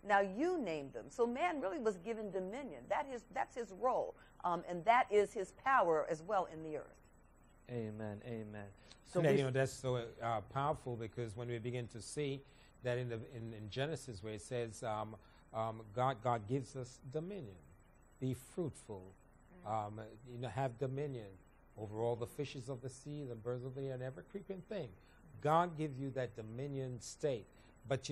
Now you named them. So man really was given dominion. That's his role. And that is his power as well in the earth. Amen. Amen. So that's so powerful, because when we begin to see that in Genesis, where it says God gives us dominion, be fruitful, have dominion over all the fishes of the sea, the birds of the air, and every creeping thing. God gives you that dominion state. But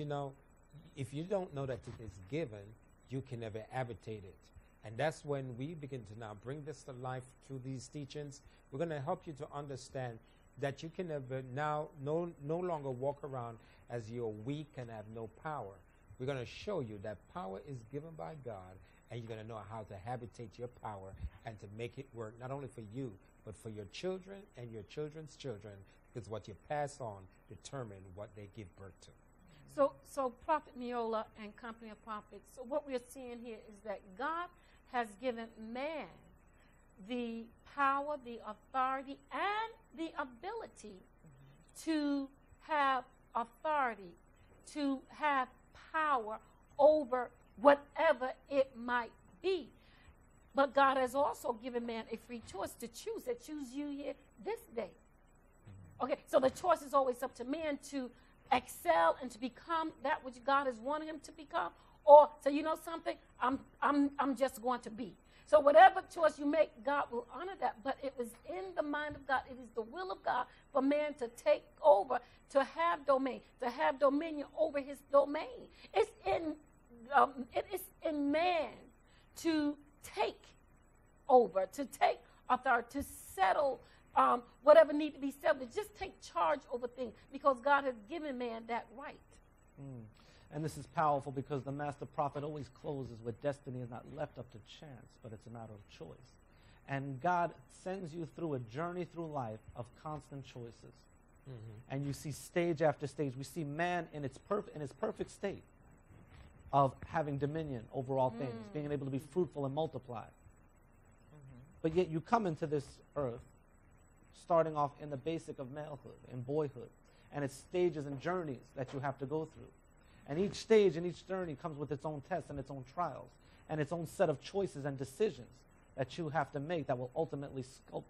if you don't know that it is given, you can never abitate it. And that's when we begin to now bring this to life through these teachings. We're going to help you to understand that you can never now no longer walk around as you're weak and have no power. We're going to show you that power is given by God, and you're going to know how to habitate your power and to make it work, not only for you, but for your children and your children's children, because what you pass on determine what they give birth to. So Prophet Meola and company of prophets, so what we're seeing here is that God has given man the power, the authority, and the ability to have authority, to have power over whatever it might be. But God has also given man a free choice to choose. That choose you here this day. Okay, so the choice is always up to man to excel and to become that which God has wanted him to become, or say, you know something, I'm just going to be. So whatever choice you make, God will honor that. But it was in the mind of God. It is the will of God for man to take over, to have domain, to have dominion over his domain. It is in man to take over, to take authority, to settle whatever need to be settled, to just take charge over things, because God has given man that right. And this is powerful, because the master prophet always closes with destiny is not left up to chance, but it's a matter of choice. And God sends you through a journey through life of constant choices. And you see stage after stage. We see man in his perfect state of having dominion over all things, being able to be fruitful and multiply. But yet you come into this earth starting off in the basic of malehood and boyhood, and it's stages and journeys that you have to go through. And each stage and each journey comes with its own tests and its own trials and its own set of choices and decisions that you have to make that will ultimately sculpt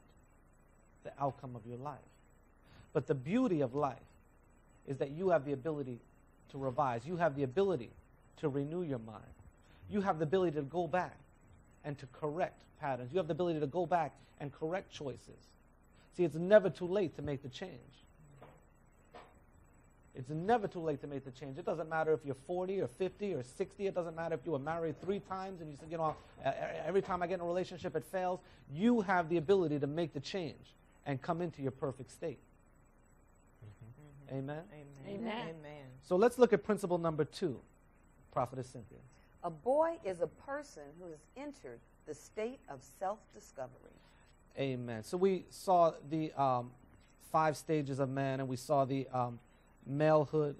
the outcome of your life. But the beauty of life is that you have the ability to revise. You have the ability to renew your mind. You have the ability to go back and to correct patterns. You have the ability to go back and correct choices. See, it's never too late to make the change. It's never too late to make the change. It doesn't matter if you're 40 or 50 or 60. It doesn't matter if you were married 3 times and you said, every time I get in a relationship, it fails. You have the ability to make the change and come into your perfect state. Amen? Amen. Amen. So let's look at principle number 2, Prophetess Cynthia. A boy is a person who has entered the state of self-discovery. Amen. So we saw the 5 stages of man, and we saw the malehood.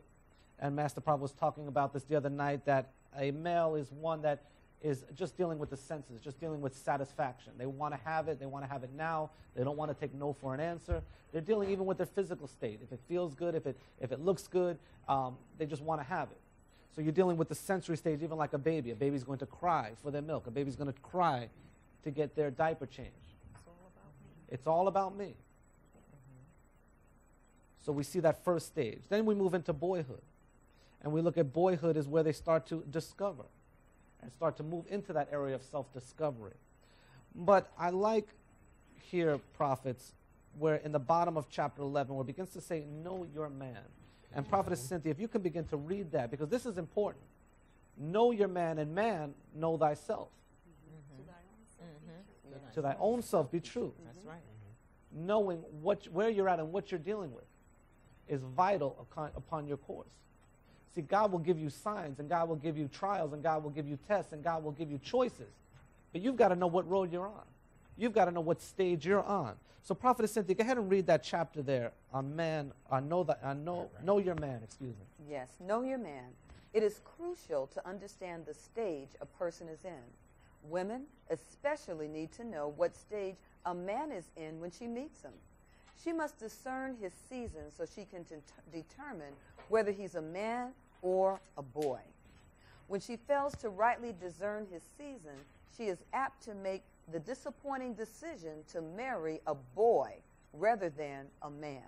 And Master Prophet was talking about this the other night, that a male is one that is just dealing with the senses, just dealing with satisfaction. They want to have it. They want to have it now. They don't want to take no for an answer. They're dealing even with their physical state. If it feels good, if it looks good, they just want to have it. So you're dealing with the sensory stage, even like a baby. A baby's going to cry for their milk. A baby's going to cry to get their diaper changed. It's all about me. So we see that first stage. Then we move into boyhood. And we look at boyhood as where they start to discover and start to move into that area of self-discovery. But I like here, prophets, where in the bottom of chapter 11, where it begins to say, know your man. And Prophetess Cynthia, if you can begin to read that, because this is important. Know your man, and man, know thyself. To thy own self be true. That's right. Knowing where you're at and what you're dealing with is vital upon your course. See, God will give you signs, and God will give you trials, and God will give you tests, and God will give you choices. But you've got to know what road you're on. You've got to know what stage you're on. So Prophetess Cynthia, go ahead and read that chapter there on man, know your man, excuse me. Yes, know your man. It is crucial to understand the stage a person is in. Women especially need to know what stage a man is in when she meets him. She must discern his season so she can determine whether he's a man or a boy. When she fails to rightly discern his season, she is apt to make the disappointing decision to marry a boy rather than a man.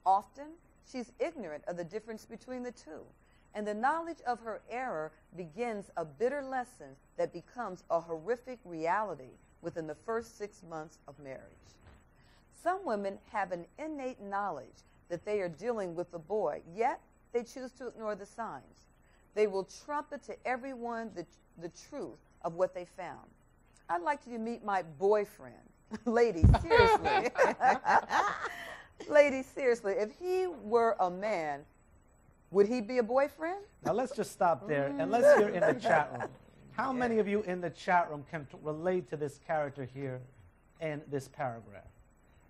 Often, she's ignorant of the difference between the two, and the knowledge of her error begins a bitter lesson that becomes a horrific reality within the first 6 months of marriage. Some women have an innate knowledge that they are dealing with a boy, yet they choose to ignore the signs. They will trumpet to everyone the truth of what they found. I'd like you to meet my boyfriend. Ladies, seriously. Ladies, seriously, if he were a man, would he be a boyfriend? Now let's just stop there, unless you're in the chat room. How many of you in the chat room can relate to this character here in this paragraph?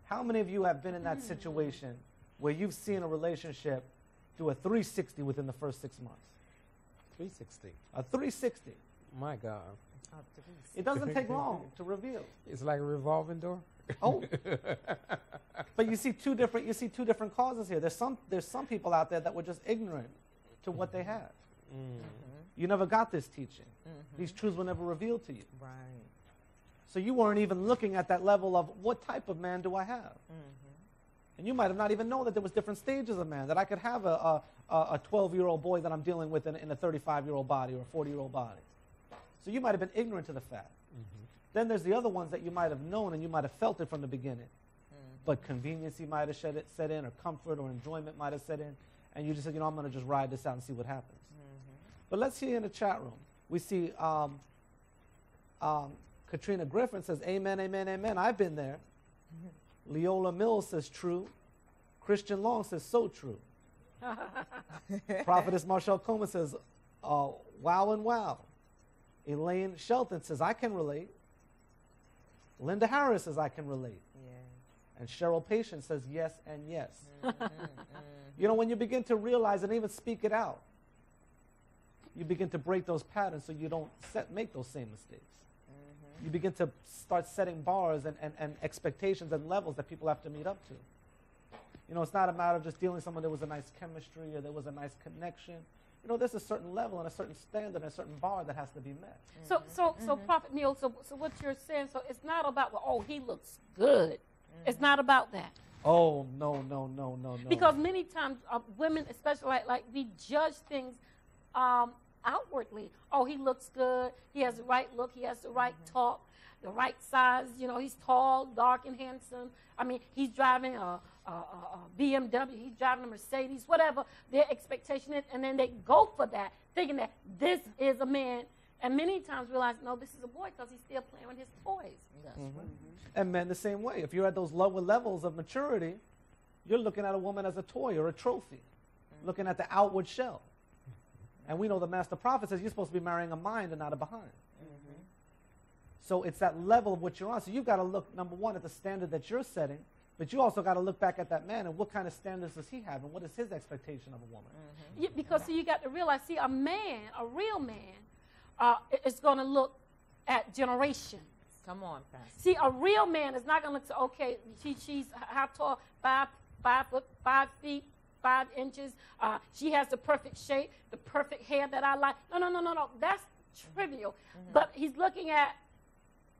How many of you have been in that situation where you've seen a relationship do a 360 within the first 6 months? 360. A 360. My God. It doesn't take long to reveal. It's like a revolving door. Oh, but you see two different causes here. There's some people out there that were just ignorant to what they had. You never got this teaching. These truths were never revealed to you. Right. So you weren't even looking at that level of what type of man do I have. And you might have not even known that there was different stages of man, that I could have a 12-year-old boy that I'm dealing with in a 35-year-old body or a 40-year-old body. So you might have been ignorant to the fact. Then there's the other ones that you might have known and you might have felt it from the beginning. But convenience might have set in, or comfort or enjoyment might have set in, and you just said, you know, I'm going to just ride this out and see what happens. But let's see in the chat room. We see Katrina Griffin says, amen, amen, amen. I've been there. Leola Mills says, true. Christian Long says, so true. Prophetess Marshall Coleman says, wow and wow. Elaine Shelton says, I can relate. Linda Harris says, I can relate. Yeah. And Cheryl Patience says, yes and yes. You know, when you begin to realize and even speak it out, you begin to break those patterns so you don't make those same mistakes. You begin to start setting bars and expectations and levels that people have to meet up to. You know, it's not a matter of just dealing with someone there was a nice chemistry or there was a nice connection. You know, there's a certain level and a certain standard and a certain bar that has to be met. So Prophet Meola, so what you're saying, so it's not about, well, oh, he looks good. It's not about that. Oh, no. Because many times women, especially like we judge things outwardly. Oh, he looks good. He has the right look. He has the right talk, the right size. You know, he's tall, dark, and handsome. I mean, he's driving a BMW. He's driving a Mercedes, whatever their expectation is. And then they go for that, thinking that this is a man. And many times realize, no, this is a boy because he's still playing with his toys. That's right. And men the same way. If you're at those lower levels of maturity, you're looking at a woman as a toy or a trophy, looking at the outward shell. And we know the master prophet says you're supposed to be marrying a mind and not a behind. So it's that level of what you're on. So you've got to look, number one, at the standard that you're setting, but you also got to look back at that man and what kind of standards does he have and what is his expectation of a woman. Yeah, because see, you got to realize, see, a man, a real man, is going to look at generations. Come on, Pastor. See, a real man is not going to look to, okay, she's how tall? 5 foot, 5 feet, 5 inches. She has the perfect shape, the perfect hair that I like. No. That's trivial. But he's looking at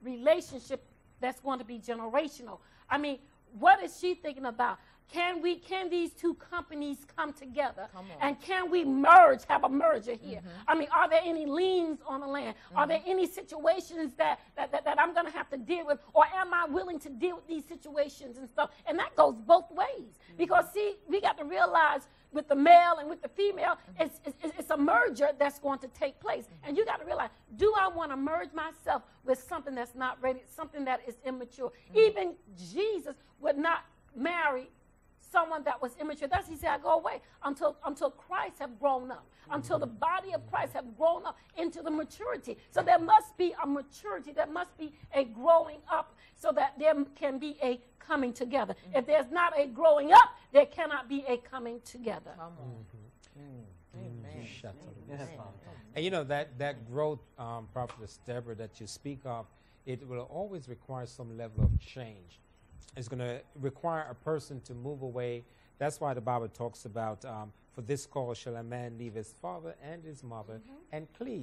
relationship that's going to be generational. I mean, what is she thinking about? Can these two companies come together? And can we have a merger here? I mean, are there any liens on the land? Are there any situations that I'm going to have to deal with? Or am I willing to deal with these situations and stuff? And that goes both ways. Because, see, we got to realize with the male and with the female, it's a merger that's going to take place. And you got to realize, do I want to merge myself with something that's not ready, something that is immature? Even Jesus would not marry someone that was immature. That's he said, I go away until Christ have grown up, until the body of Christ have grown up into the maturity. So there must be a maturity, there must be a growing up so that there can be a coming together. If there's not a growing up, there cannot be a coming together. Amen. Shut up. Yes, And you know, that growth, Prophetess Deborah, that you speak of, it will always require some level of change. It's going to require a person to move away. That's why the Bible talks about For this cause shall a man leave his father and his mother and cleave